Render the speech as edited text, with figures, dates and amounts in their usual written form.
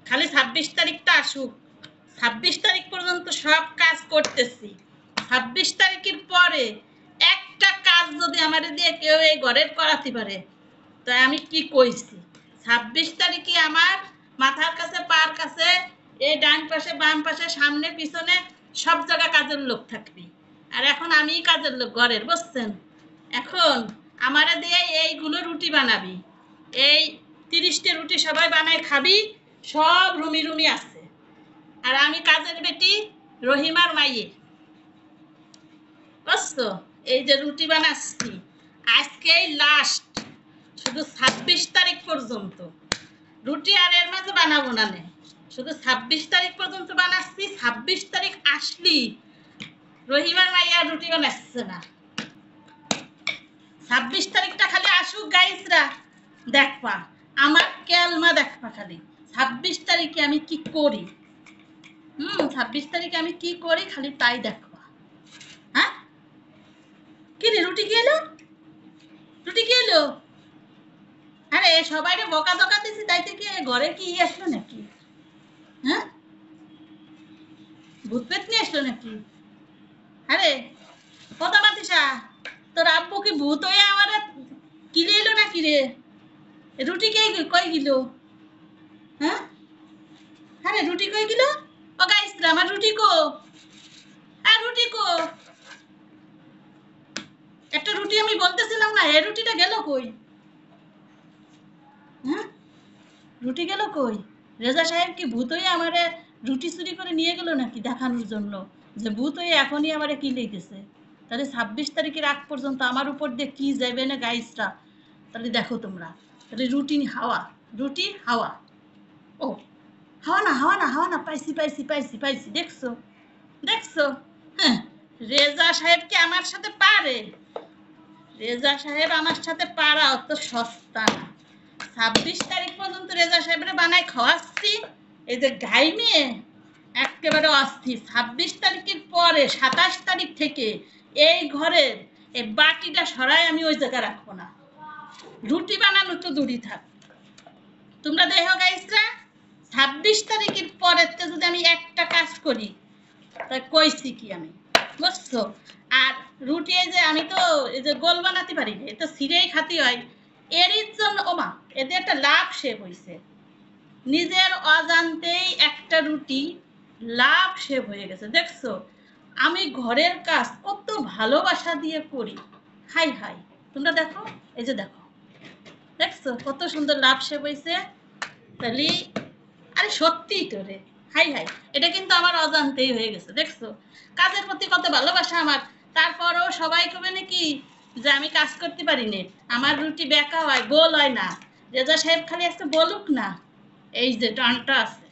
খালি 26 তারিখটা আসুক। 26 তারিখ পর্যন্ত সব কাজ করতেছি। 26 তারিখের পরে একটা কাজ যদি আমার দিয়ে কেউ এই ঘরের করাতে পারে, তো আমি কি কইছি? 26 তারিখে আমার মাথার কাছে, পার কাছে, এই ডান পাশে, বাম পাশে, সামনে পিছনে সব জায়গা কাজের লোক থাকবি। আর এখন আমিই কাজের লোক ঘরের, বুঝছেন? এখন আমারে দিয়ে এইগুলো রুটি বানাবি। এই 30টা রুটি সবাই বানায় খাবি। সব রুমি রুমি আছে। আর আমি কাজের বেটি, রহিমার মাইয়ে, বুঝছো? এই যে রুটি বানাচ্ছি, আজকেই লাস্ট, শুধু 26 তারিখ পর্যন্ত রুটি। আর এর মাঝে বানাবো না, শুধু 26 তারিখ পর্যন্ত বানাচ্ছি। 26 তারিখ আসলি রহিমার মাইয়া রুটি বানাচ্ছে না। 26 তারিখটা খালি আসুক গাইসরা, দেখবা আমার কেলমা, দেখবা খালি 26 তারিখে আমি কি করি। 26 তারিখে আমি কি করি খালি তাই দেখবা। হ্যাঁ, কি রে, রুটি কি এলো? রুটি কি এলো? আরে সবাই বকা দকা দিছি, তাইতে কি ঘরে কি আসলো নাকি? হ্যাঁ, ভূত পেট নিয়ে আসলো নাকি? আরে কথা মাতিসা, তোর আব্বু কি ভূত হয়ে আমার কিলে এলো নাকি রে? রুটি কে কই গেল? হ্যাঁ, আরে রুটি কই গেল? ও গাইসরা, আমার রুটি কো? আর রুটি কো? একটা রুটি আমি বলতেছিলাম না, এই রুটিটা গেল কই? হ্যাঁ, রুটি গেল কই? রেজা সাহেব কি ভূত হয়ে আমারে রুটি চুরি করে নিয়ে গেল নাকি দেখানোর জন্য যে ভূত হয়ে এখনই আমারে কি লইতেছে? তাহলে 26 তারিখের আগ পর্যন্ত আমার উপর দিয়ে কি যাবে না গাইসরা, তাহলে দেখো তোমরা। তাহলে রুটি হাওয়া, রুটি হাওয়া। ও, হাওয়া না, হাওয়া না, হাওয়া না, পাইছি পাইছি পাইছি পাইছি, দেখছো? দেখছো? হ্যাঁ, রেজা সাহেব কি আমার সাথে পারে? রেজা সাহেব আমার সাথে পারা অত সস্তা না। 26 তারিখ পর্যন্ত রেজা সাহেবের বানায় খাওয়াচ্ছি। এই যে গাই মেয়ে একেবারে অস্থির। 26 তারিখের পরে 27 তারিখ থেকে এই ঘরের এই বাটিটা সরাই আমি ওই জায়গায় রাখবো না। রুটি বানানো তো দূরই থাক। তোমরা দেখো গাইসরা, 26 তারিখের পরের যদি আমি একটা কাজ করি, তাই কইছি কি আমি, বুঝছো? আর রুটি এই যে আমি তো এই যে গোল বানাতে পারি না, এটা সিরেই খাতি হয়। এর জন্য ওমা, এতে একটা লাভ সেভ হয়েছে। নিজের অজান্তেই একটা রুটি লাভ সেভ হয়ে গেছে, দেখছো? আমি ঘরের কাজ কত ভালোবাসা দিয়ে করি। হাই হাই, তোমরা দেখো, এই যে দেখো, দেখছো কত সুন্দর লাভ সেভ হয়েছে? তাহলে আরে সত্যিই তো রে, হাই হাই, এটা কিন্তু আমার অজান্তেই হয়ে গেছে, দেখছো? কাজের প্রতি কত ভালোবাসা আমার। তারপরও সবাই কবে নাকি যে আমি কাজ করতে পারি না, আমার রুটি বেঁকা হয়, গোল হয় না। রেজা সাহেব খালি একটা বলুক না, এই যে ডানটা আছে,